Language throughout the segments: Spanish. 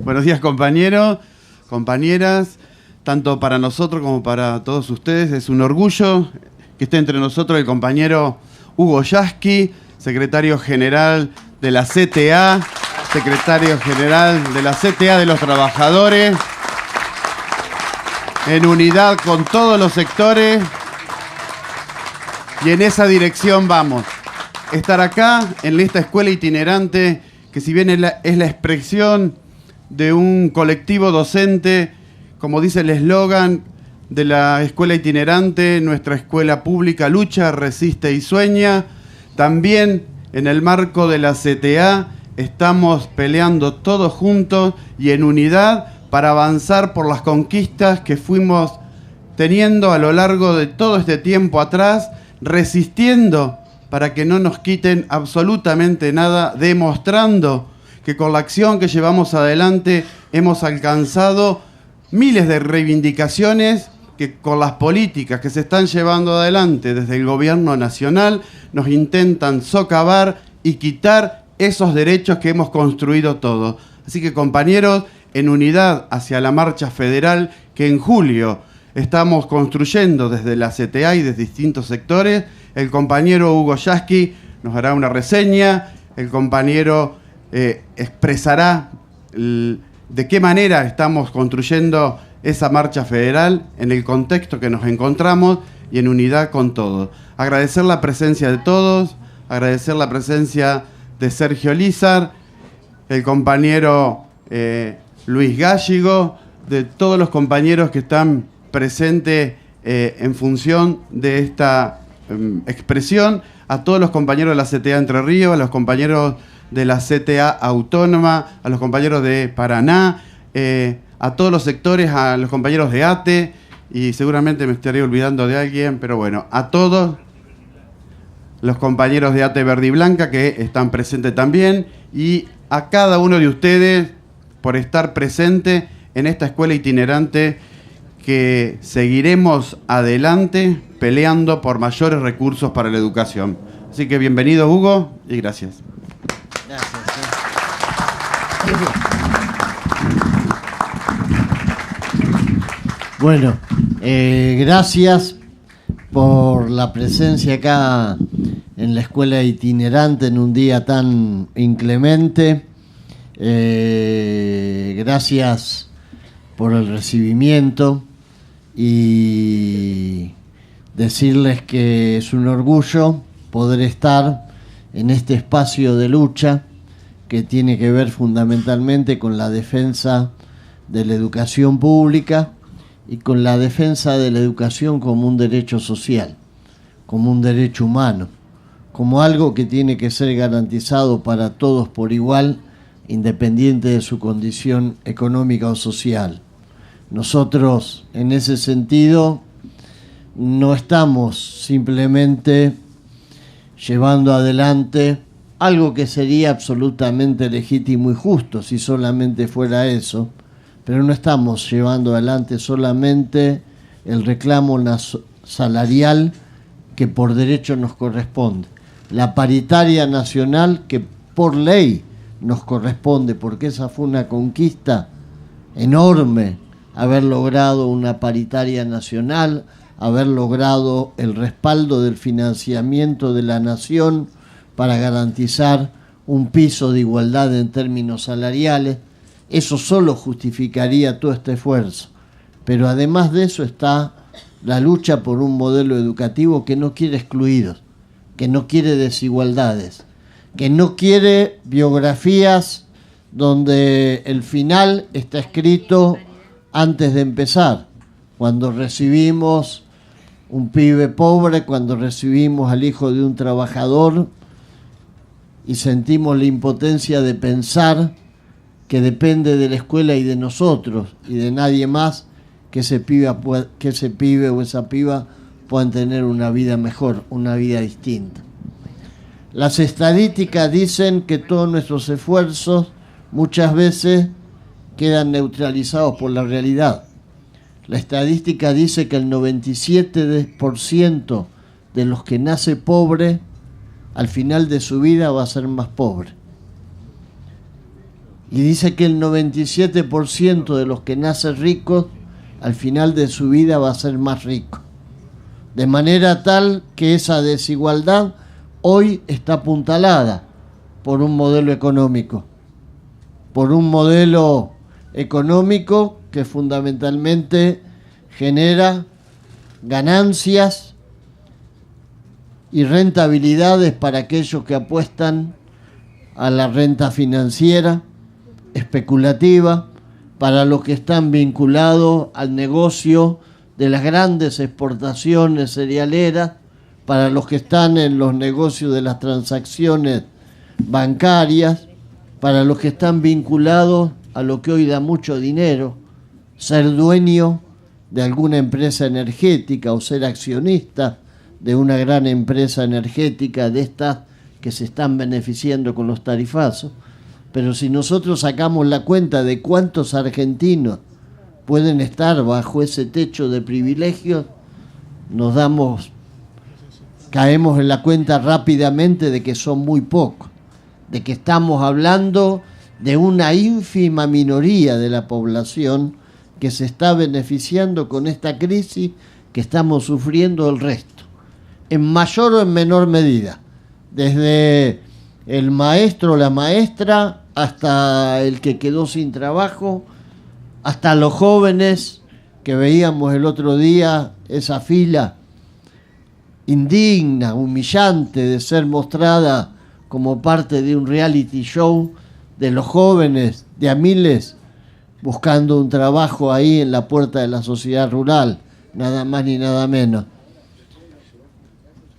Buenos días, compañeros, compañeras, tanto para nosotros como para todos ustedes. Es un orgullo que esté entre nosotros el compañero Hugo Yasky, secretario general de la CTA, secretario general de la CTA de los Trabajadores, en unidad con todos los sectores, y en esa dirección vamos. Estar acá, en esta escuela itinerante, que si bien es la expresión de un colectivo docente, como dice el eslogan de la escuela itinerante, nuestra escuela pública lucha, resiste y sueña, también en el marco de la CTA estamos peleando todos juntos y en unidad para avanzar por las conquistas que fuimos teniendo a lo largo de todo este tiempo atrás, resistiendo para que no nos quiten absolutamente nada, demostrando que con la acción que llevamos adelante hemos alcanzado miles de reivindicaciones que con las políticas que se están llevando adelante desde el gobierno nacional nos intentan socavar y quitar esos derechos que hemos construido todos. Así que, compañeros, en unidad hacia la marcha federal que en julio estamos construyendo desde la CTA y desde distintos sectores, el compañero Hugo Yasky nos hará una reseña, el compañero expresará de qué manera estamos construyendo esa marcha federal en el contexto que nos encontramos y en unidad con todos. Agradecer la presencia de todos, agradecer la presencia de Sergio Lizar, el compañero Luis Gallego, de todos los compañeros que están presentes en función de esta expresión, a todos los compañeros de la CTA Entre Ríos, a los compañeros de la CTA Autónoma, a los compañeros de Paraná, a todos los sectores, a los compañeros de ATE, y seguramente me estaré olvidando de alguien, pero bueno, a todos los compañeros de ATE Verde y Blanca que están presentes también, y a cada uno de ustedes por estar presente en esta escuela itinerante que seguiremos adelante peleando por mayores recursos para la educación. Así que bienvenido, Hugo, y gracias. Gracias. Bueno, gracias por la presencia acá en la escuela itinerante en un día tan inclemente. Gracias por el recibimiento y decirles que es un orgullo poder estar en este espacio de lucha que tiene que ver fundamentalmente con la defensa de la educación pública y con la defensa de la educación como un derecho social, como un derecho humano, como algo que tiene que ser garantizado para todos por igual, independiente de su condición económica o social. Nosotros, en ese sentido, no estamos simplemente llevando adelante algo que sería absolutamente legítimo y justo si solamente fuera eso, pero no estamos llevando adelante solamente el reclamo salarial que por derecho nos corresponde, la paritaria nacional que por ley nos corresponde, porque esa fue una conquista enorme, haber logrado una paritaria nacional, haber logrado el respaldo del financiamiento de la nación para garantizar un piso de igualdad en términos salariales. Eso solo justificaría todo este esfuerzo. Pero además de eso está la lucha por un modelo educativo que no quiere excluidos, que no quiere desigualdades, que no quiere biografías donde el final está escrito antes de empezar, cuando recibimos un pibe pobre, cuando recibimos al hijo de un trabajador y sentimos la impotencia de pensar que depende de la escuela y de nosotros y de nadie más que ese pibe o esa piba puedan tener una vida mejor, una vida distinta. Las estadísticas dicen que todos nuestros esfuerzos muchas veces quedan neutralizados por la realidad. La estadística dice que el 97% de los que nace pobre, al final de su vida va a ser más pobre. Y dice que el 97% de los que nacen ricos, al final de su vida va a ser más rico. De manera tal que esa desigualdad hoy está apuntalada por un modelo económico. Por un modelo económico que fundamentalmente genera ganancias y rentabilidades para aquellos que apuestan a la renta financiera, especulativa, para los que están vinculados al negocio de las grandes exportaciones cerealeras, para los que están en los negocios de las transacciones bancarias, para los que están vinculados a lo que hoy da mucho dinero, ser dueño de alguna empresa energética o ser accionista de una gran empresa energética de estas que se están beneficiando con los tarifazos. Pero si nosotros sacamos la cuenta de cuántos argentinos pueden estar bajo ese techo de privilegios, caemos en la cuenta rápidamente de que son muy pocos, de que estamos hablando de una ínfima minoría de la población que se está beneficiando con esta crisis que estamos sufriendo el resto, en mayor o en menor medida, desde el maestro o la maestra hasta el que quedó sin trabajo, hasta los jóvenes que veíamos el otro día, esa fila indigna, humillante de ser mostrada como parte de un reality show de los jóvenes de a miles buscando un trabajo ahí en la puerta de la sociedad rural, nada más ni nada menos.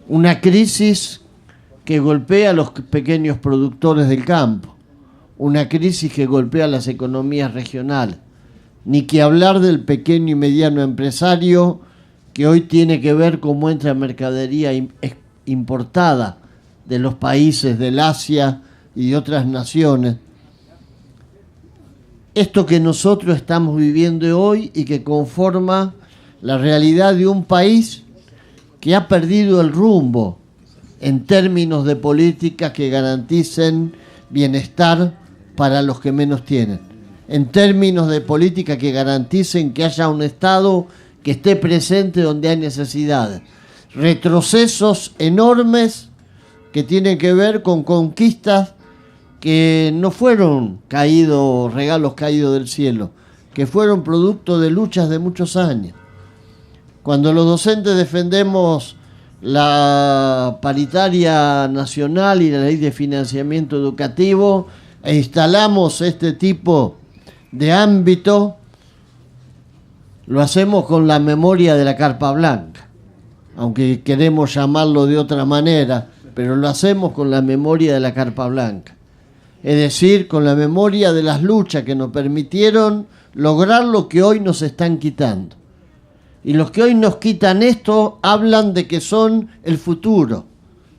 Una crisis que golpea a los pequeños productores del campo, una crisis que golpea las economías regionales, ni que hablar del pequeño y mediano empresario que hoy tiene que ver cómo entra mercadería importada de los países del Asia y de otras naciones. Esto que nosotros estamos viviendo hoy y que conforma la realidad de un país que ha perdido el rumbo en términos de políticas que garanticen bienestar para los que menos tienen, en términos de políticas que garanticen que haya un Estado que esté presente donde hay necesidades. Retrocesos enormes que tienen que ver con conquistas que no fueron regalos caídos del cielo, que fueron producto de luchas de muchos años. Cuando los docentes defendemos la paritaria nacional y la ley de financiamiento educativo e instalamos este tipo de ámbito, lo hacemos con la memoria de la Carpa Blanca, aunque queremos llamarlo de otra manera, pero lo hacemos con la memoria de la Carpa Blanca, es decir, con la memoria de las luchas que nos permitieron lograr lo que hoy nos están quitando. Y los que hoy nos quitan esto hablan de que son el futuro,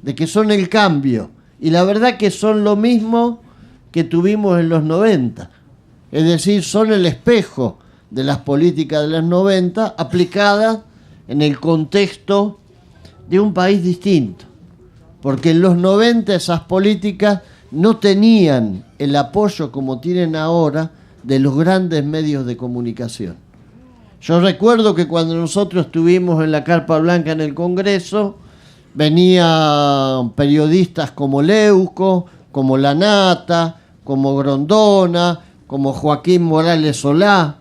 de que son el cambio, y la verdad que son lo mismo que tuvimos en los 90, es decir, son el espejo de las políticas de los 90 aplicadas en el contexto de un país distinto, porque en los 90 esas políticas no tenían el apoyo como tienen ahora de los grandes medios de comunicación. Yo recuerdo que cuando nosotros estuvimos en la Carpa Blanca en el Congreso, venían periodistas como Leuco, como Lanata, como Grondona, como Joaquín Morales Solá,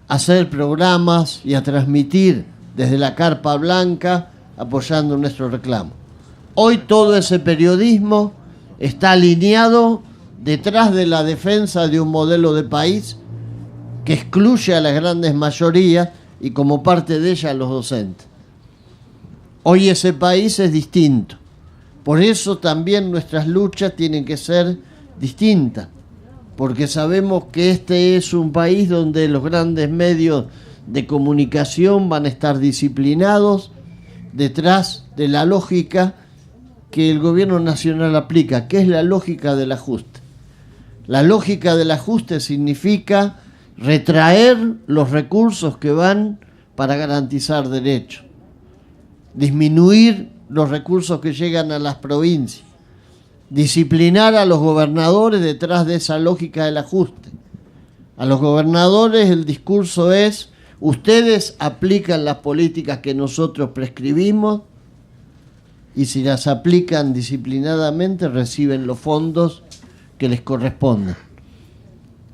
a hacer programas y a transmitir desde la Carpa Blanca apoyando nuestro reclamo. Hoy todo ese periodismo está alineado detrás de la defensa de un modelo de país que excluye a las grandes mayorías y como parte de ella a los docentes. Hoy ese país es distinto. Por eso también nuestras luchas tienen que ser distintas, porque sabemos que este es un país donde los grandes medios de comunicación van a estar disciplinados detrás de la lógica que el gobierno nacional aplica, que es la lógica del ajuste. La lógica del ajuste significa retraer los recursos que van para garantizar derechos, disminuir los recursos que llegan a las provincias, disciplinar a los gobernadores detrás de esa lógica del ajuste. A los gobernadores el discurso es: ustedes aplican las políticas que nosotros prescribimos y si las aplican disciplinadamente reciben los fondos que les corresponden.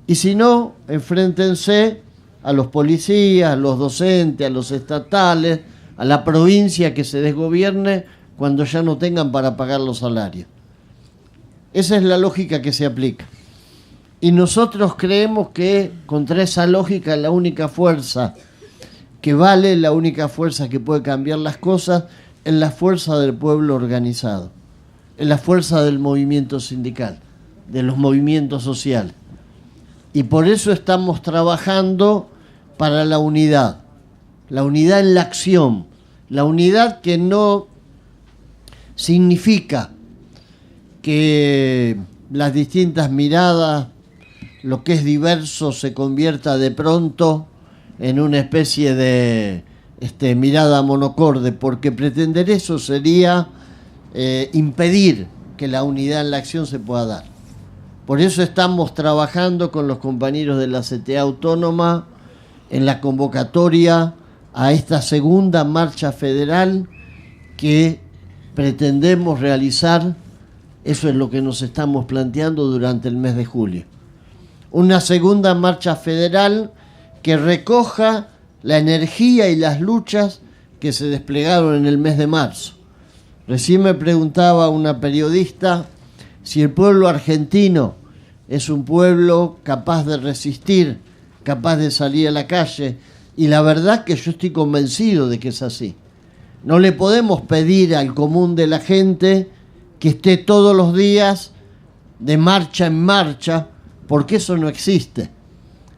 Y si no, enfréntense a los policías, a los docentes, a los estatales, a la provincia que se desgobierne cuando ya no tengan para pagar los salarios. Esa es la lógica que se aplica. Y nosotros creemos que contra esa lógica la única fuerza que vale, la única fuerza que puede cambiar las cosas, es la fuerza del pueblo organizado, es la fuerza del movimiento sindical, de los movimientos sociales. Y por eso estamos trabajando para la unidad en la acción, la unidad que no significa que las distintas miradas, lo que es diverso, se convierta de pronto en una especie de mirada monocorde, porque pretender eso sería impedir que la unidad en la acción se pueda dar. Por eso estamos trabajando con los compañeros de la CTA Autónoma en la convocatoria a esta segunda marcha federal que pretendemos realizar. Eso es lo que nos estamos planteando durante el mes de julio. Una segunda marcha federal que recoja la energía y las luchas que se desplegaron en el mes de marzo. Recién me preguntaba una periodista si el pueblo argentino es un pueblo capaz de resistir, capaz de salir a la calle, y la verdad que yo estoy convencido de que es así. No le podemos pedir al común de la gente que esté todos los días de marcha en marcha, porque eso no existe.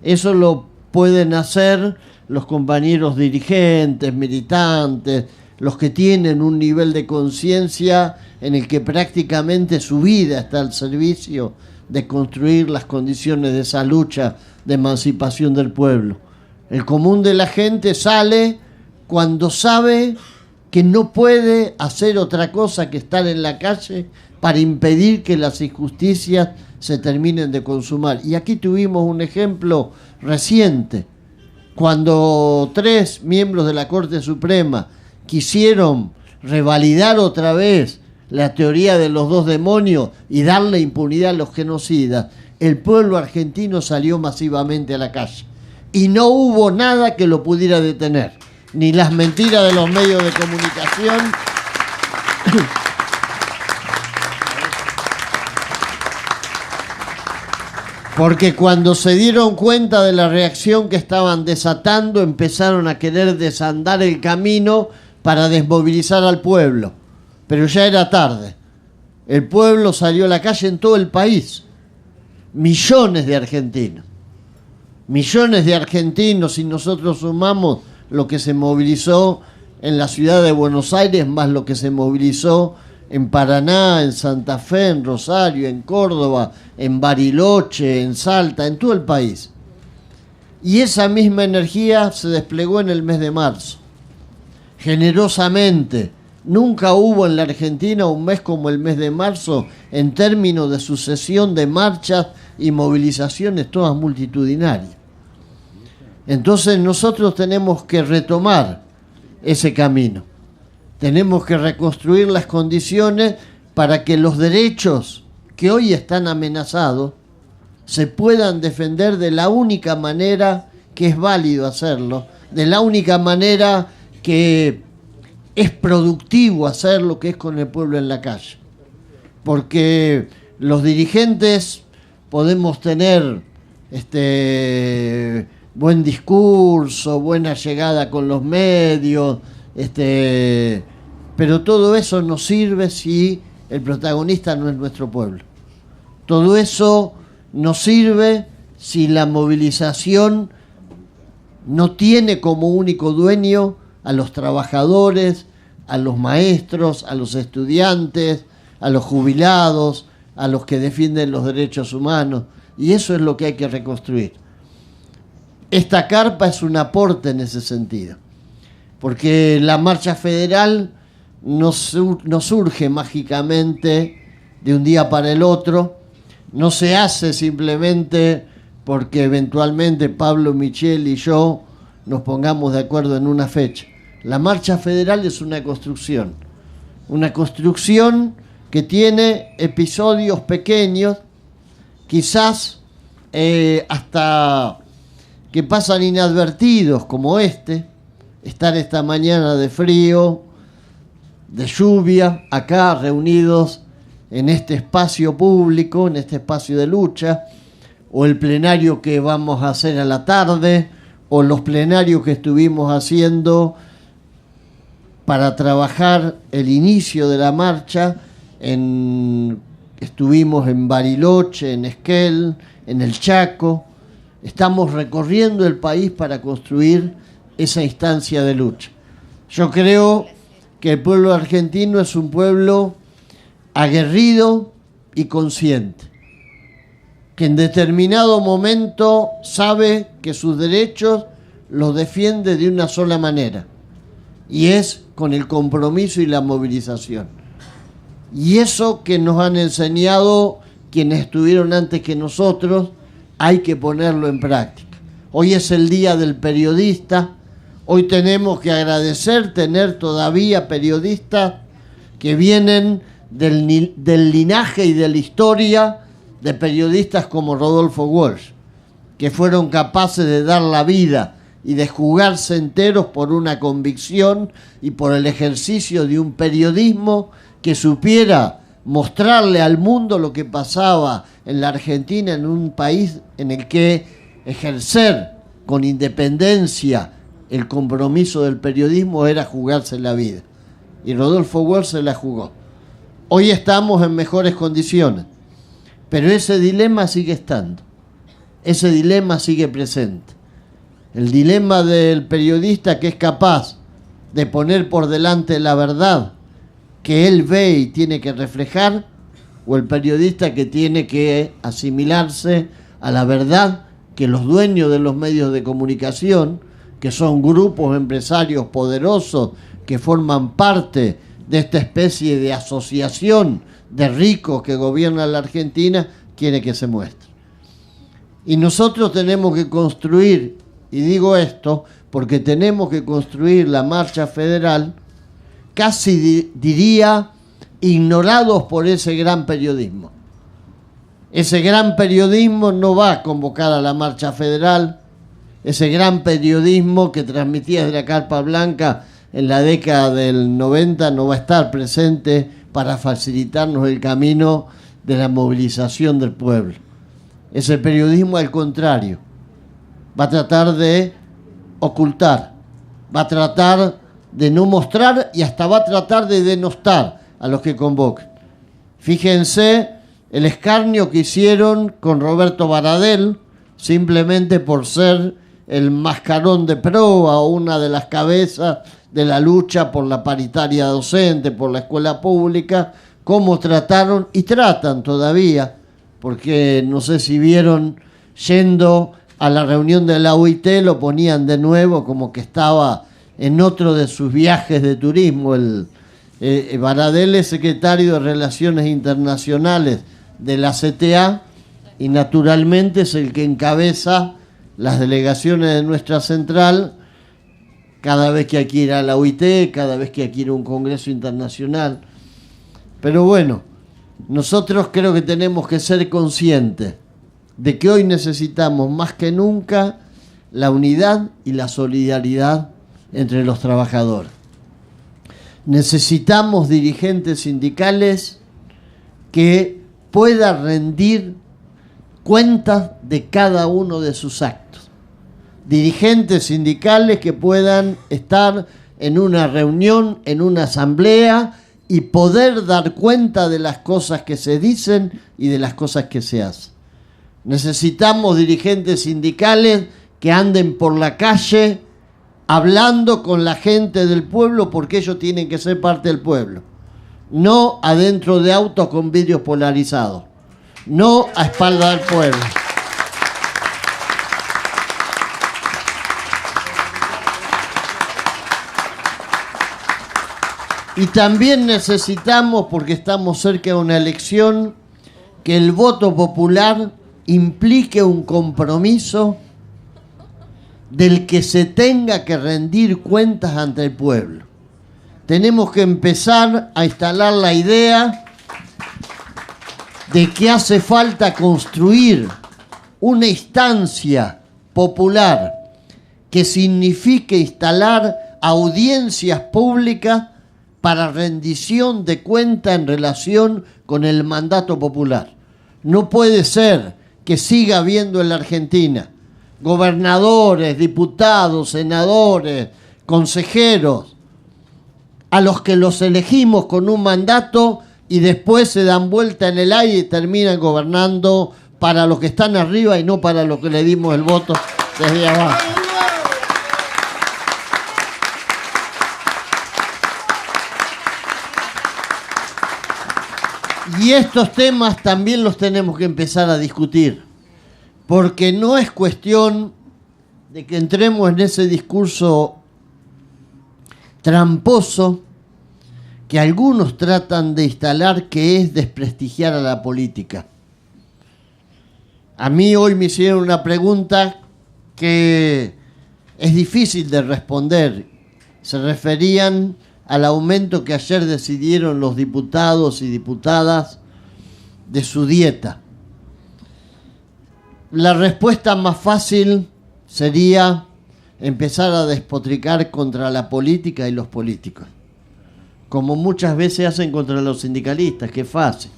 Eso lo pueden hacer los compañeros dirigentes, militantes, los que tienen un nivel de conciencia en el que prácticamente su vida está al servicio de construir las condiciones de esa lucha de emancipación del pueblo. El común de la gente sale cuando sabe que no puede hacer otra cosa que estar en la calle para impedir que las injusticias se terminen de consumar. Y aquí tuvimos un ejemplo reciente, cuando 3 miembros de la Corte Suprema quisieron revalidar otra vez la teoría de los 2 demonios y darle impunidad a los genocidas. El pueblo argentino salió masivamente a la calle y no hubo nada que lo pudiera detener, ni las mentiras de los medios de comunicación, porque cuando se dieron cuenta de la reacción que estaban desatando, empezaron a querer desandar el camino para desmovilizar al pueblo. Pero ya era tarde. El pueblo salió a la calle en todo el país. Millones de argentinos. Millones de argentinos, si nosotros sumamos lo que se movilizó en la ciudad de Buenos Aires, más lo que se movilizó en Paraná, en Santa Fe, en Rosario, en Córdoba, en Bariloche, en Salta, en todo el país. Y esa misma energía se desplegó en el mes de marzo. Generosamente. Nunca hubo en la Argentina un mes como el mes de marzo en términos de sucesión de marchas y movilizaciones todas multitudinarias. Entonces nosotros tenemos que retomar ese camino. Tenemos que reconstruir las condiciones para que los derechos que hoy están amenazados se puedan defender de la única manera que es válido hacerlo, de la única manera que es productivo hacerlo, que es con el pueblo en la calle. Porque los dirigentes podemos tener buen discurso, buena llegada con los medios, pero todo eso no sirve si el protagonista no es nuestro pueblo. Todo eso no sirve si la movilización no tiene como único dueño a los trabajadores, a los maestros, a los estudiantes, a los jubilados, a los que defienden los derechos humanos. Y eso es lo que hay que reconstruir. Esta carpa es un aporte en ese sentido, porque la marcha federal no surge mágicamente de un día para el otro, no se hace simplemente porque eventualmente Pablo, Michel y yo nos pongamos de acuerdo en una fecha. La marcha federal es una construcción que tiene episodios pequeños, quizás hasta que pasan inadvertidos, como estar esta mañana de frío, de lluvia, acá reunidos en este espacio público, en este espacio de lucha, o el plenario que vamos a hacer a la tarde, o los plenarios que estuvimos haciendo para trabajar el inicio de la marcha. Estuvimos en Bariloche, en Esquel, en el Chaco. Estamos recorriendo el país para construir esa instancia de lucha. Yo creo que el pueblo argentino es un pueblo aguerrido y consciente, que en determinado momento sabe que sus derechos los defiende de una sola manera, y es con el compromiso y la movilización. Y eso que nos han enseñado quienes estuvieron antes que nosotros, hay que ponerlo en práctica. Hoy es el Día del Periodista. Hoy tenemos que agradecer tener todavía periodistas que vienen del linaje y de la historia de periodistas como Rodolfo Walsh, que fueron capaces de dar la vida y de jugarse enteros por una convicción y por el ejercicio de un periodismo que supiera mostrarle al mundo lo que pasaba en la Argentina, en un país en el que ejercer con independencia el compromiso del periodismo era jugarse la vida. Y Rodolfo Walsh se la jugó. Hoy estamos en mejores condiciones, pero ese dilema sigue estando, ese dilema sigue presente. El dilema del periodista que es capaz de poner por delante la verdad que él ve y tiene que reflejar, o el periodista que tiene que asimilarse a la verdad que los dueños de los medios de comunicación, que son grupos empresarios poderosos que forman parte de esta especie de asociación de ricos que gobierna la Argentina, quiere que se muestre. Y nosotros tenemos que construir, y digo esto porque tenemos que construir la marcha federal, casi diría, ignorados por ese gran periodismo. Ese gran periodismo no va a convocar a la marcha federal. Ese gran periodismo que transmitía desde la Carpa Blanca en la década del 90 no va a estar presente para facilitarnos el camino de la movilización del pueblo. Ese periodismo, al contrario, va a tratar de ocultar, va a tratar de no mostrar y hasta va a tratar de denostar a los que convocan. Fíjense el escarnio que hicieron con Roberto Baradel, simplemente por ser el mascarón de proa o una de las cabezas de la lucha por la paritaria docente, por la escuela pública, cómo trataron y tratan todavía, porque no sé si vieron, yendo a la reunión de la OIT lo ponían de nuevo como que estaba en otro de sus viajes de turismo. Baradel es secretario de Relaciones Internacionales de la CTA y naturalmente es el que encabeza las delegaciones de nuestra central cada vez que hay que ir a la OIT, cada vez que hay que ir a un congreso internacional. Pero bueno, nosotros creo que tenemos que ser conscientes de que hoy necesitamos más que nunca la unidad y la solidaridad entre los trabajadores. Necesitamos dirigentes sindicales que puedan rendir cuentas de cada uno de sus actos. Dirigentes sindicales que puedan estar en una reunión, en una asamblea y poder dar cuenta de las cosas que se dicen y de las cosas que se hacen. Necesitamos dirigentes sindicales que anden por la calle hablando con la gente del pueblo, porque ellos tienen que ser parte del pueblo. No adentro de autos con vidrios polarizados. No a espalda del pueblo. Y también necesitamos, porque estamos cerca de una elección, que el voto popular implique un compromiso del que se tenga que rendir cuentas ante el pueblo. Tenemos que empezar a instalar la idea de que hace falta construir una instancia popular que signifique instalar audiencias públicas para rendición de cuenta en relación con el mandato popular. No puede ser que siga habiendo en la Argentina gobernadores, diputados, senadores, consejeros, a los que los elegimos con un mandato y después se dan vuelta en el aire y terminan gobernando para los que están arriba y no para los que le dimos el voto desde abajo. Y estos temas también los tenemos que empezar a discutir, porque no es cuestión de que entremos en ese discurso tramposo que algunos tratan de instalar, que es desprestigiar a la política. A mí hoy me hicieron una pregunta que es difícil de responder. Se referían al aumento que ayer decidieron los diputados y diputadas de su dieta. La respuesta más fácil sería empezar a despotricar contra la política y los políticos, como muchas veces hacen contra los sindicalistas, que es fácil.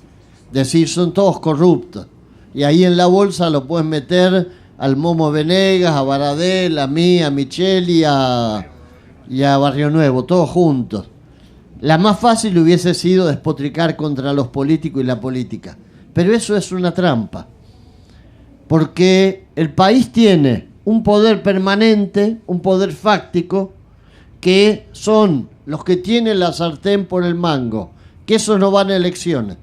Decir, son todos corruptos. Y ahí en la bolsa lo puedes meter al Momo Venegas, a Baradel, a mí, a Micheli y a Barrio Nuevo, todos juntos. La más fácil hubiese sido despotricar contra los políticos y la política. Pero eso es una trampa. Porque el país tiene un poder permanente, un poder fáctico, que son los que tienen la sartén por el mango, que esos no van a elecciones.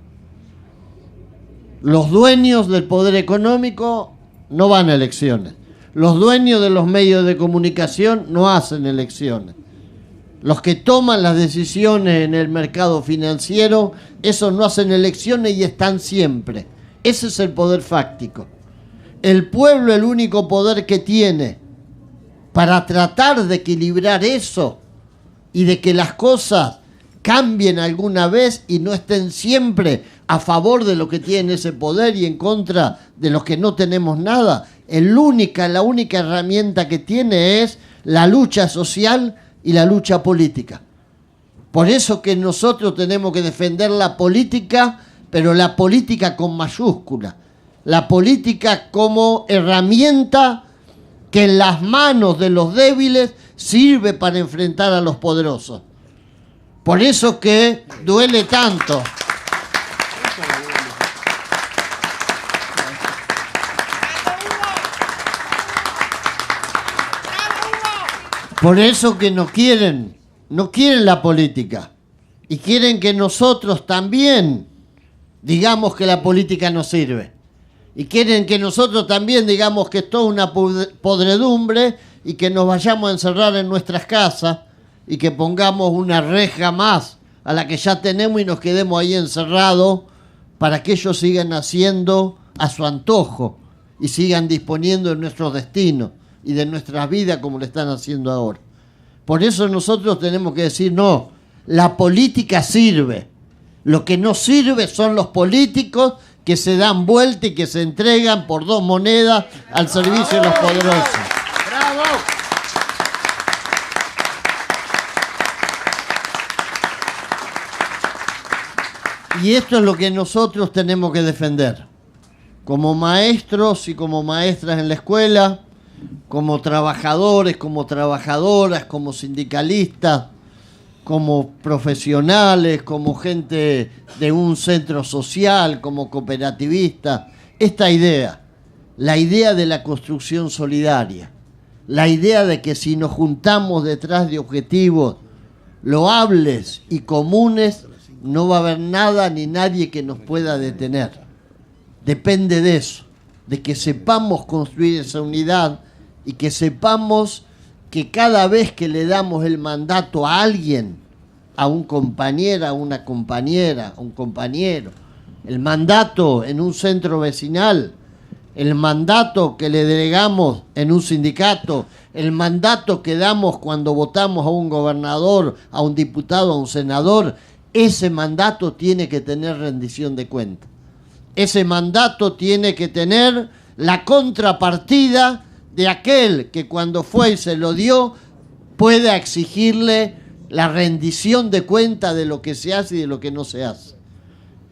Los dueños del poder económico no van a elecciones. Los dueños de los medios de comunicación no hacen elecciones. Los que toman las decisiones en el mercado financiero, esos no hacen elecciones y están siempre. Ese es el poder fáctico. El pueblo, el único poder que tiene para tratar de equilibrar eso y de que las cosas cambien alguna vez y no estén siempre a favor de lo que tiene ese poder y en contra de los que no tenemos nada, la única herramienta que tiene es la lucha social y la lucha política. Por eso que nosotros tenemos que defender la política, pero la política con mayúscula. La política como herramienta que en las manos de los débiles sirve para enfrentar a los poderosos. Por eso que duele tanto. Por eso que no quieren la política. Y quieren que nosotros también digamos que la política no sirve. Y quieren que nosotros también digamos que es toda una podredumbre y que nos vayamos a encerrar en nuestras casas y que pongamos una reja más a la que ya tenemos y nos quedemos ahí encerrados para que ellos sigan haciendo a su antojo y sigan disponiendo de nuestros destinos y de nuestras vidas como lo están haciendo ahora. Por eso nosotros tenemos que decir, no, la política sirve. Lo que no sirve son los políticos que se dan vuelta y que se entregan por 2 monedas al servicio de los poderosos. ¡Bravo! Y esto es lo que nosotros tenemos que defender. Como maestros y como maestras en la escuela, como trabajadores, como trabajadoras, como sindicalistas, como profesionales, como gente de un centro social, como cooperativistas. Esta idea, la idea de la construcción solidaria, la idea de que si nos juntamos detrás de objetivos loables y comunes, no va a haber nada ni nadie que nos pueda detener. Depende de eso, de que sepamos construir esa unidad y que sepamos que cada vez que le damos el mandato a alguien, a un compañera, a una compañera, a un compañero, el mandato en un centro vecinal, el mandato que le delegamos en un sindicato, el mandato que damos cuando votamos a un gobernador, a un diputado, a un senador, ese mandato tiene que tener rendición de cuentas. Ese mandato tiene que tener la contrapartida de aquel que cuando fue y se lo dio pueda exigirle la rendición de cuenta de lo que se hace y de lo que no se hace.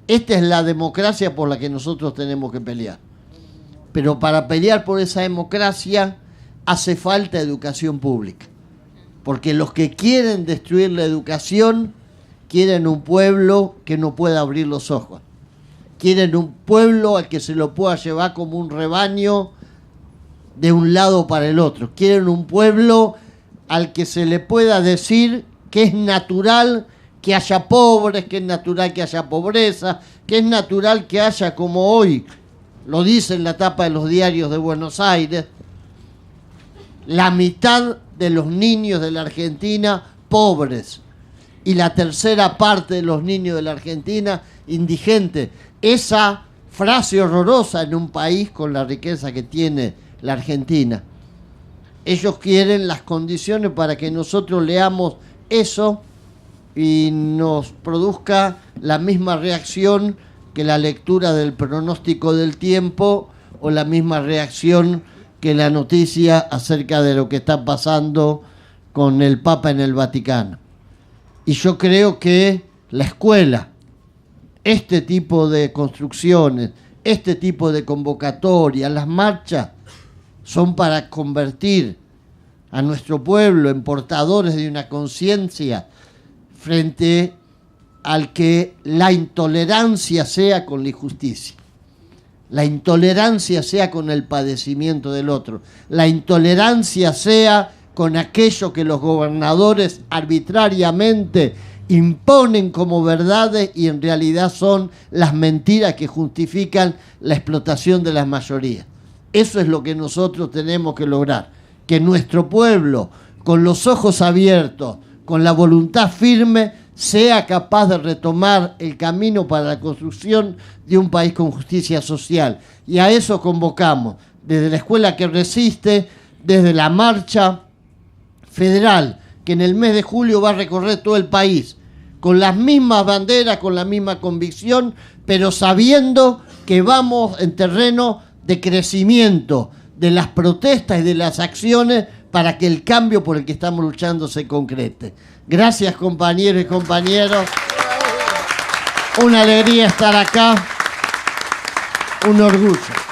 Esta es la democracia por la que nosotros tenemos que pelear. Pero para pelear por esa democracia hace falta educación pública. Porque los que quieren destruir la educación quieren un pueblo que no pueda abrir los ojos. Quieren un pueblo al que se lo pueda llevar como un rebaño de un lado para el otro. Quieren un pueblo al que se le pueda decir que es natural que haya pobres, que es natural que haya pobreza, que es natural que haya, como hoy lo dice en la tapa de los diarios de Buenos Aires, la mitad de los niños de la Argentina pobres y la tercera parte de los niños de la Argentina indigentes. Esa frase horrorosa en un país con la riqueza que tiene la Argentina. Ellos quieren las condiciones para que nosotros leamos eso y nos produzca la misma reacción que la lectura del pronóstico del tiempo o la misma reacción que la noticia acerca de lo que está pasando con el Papa en el Vaticano. Y yo creo que la escuela, este tipo de construcciones, este tipo de convocatorias, las marchas, son para convertir a nuestro pueblo en portadores de una conciencia frente al que la intolerancia sea con la injusticia, la intolerancia sea con el padecimiento del otro, la intolerancia sea con aquello que los gobernadores arbitrariamente imponen como verdades y en realidad son las mentiras que justifican la explotación de las mayorías. Eso es lo que nosotros tenemos que lograr, que nuestro pueblo, con los ojos abiertos, con la voluntad firme, sea capaz de retomar el camino para la construcción de un país con justicia social. Y a eso convocamos, desde la Escuela que Resiste, desde la marcha federal, que en el mes de julio va a recorrer todo el país, con las mismas banderas, con la misma convicción, pero sabiendo que vamos en terreno de crecimiento, de las protestas y de las acciones para que el cambio por el que estamos luchando se concrete. Gracias, compañeros y compañeras. Una alegría estar acá, un orgullo.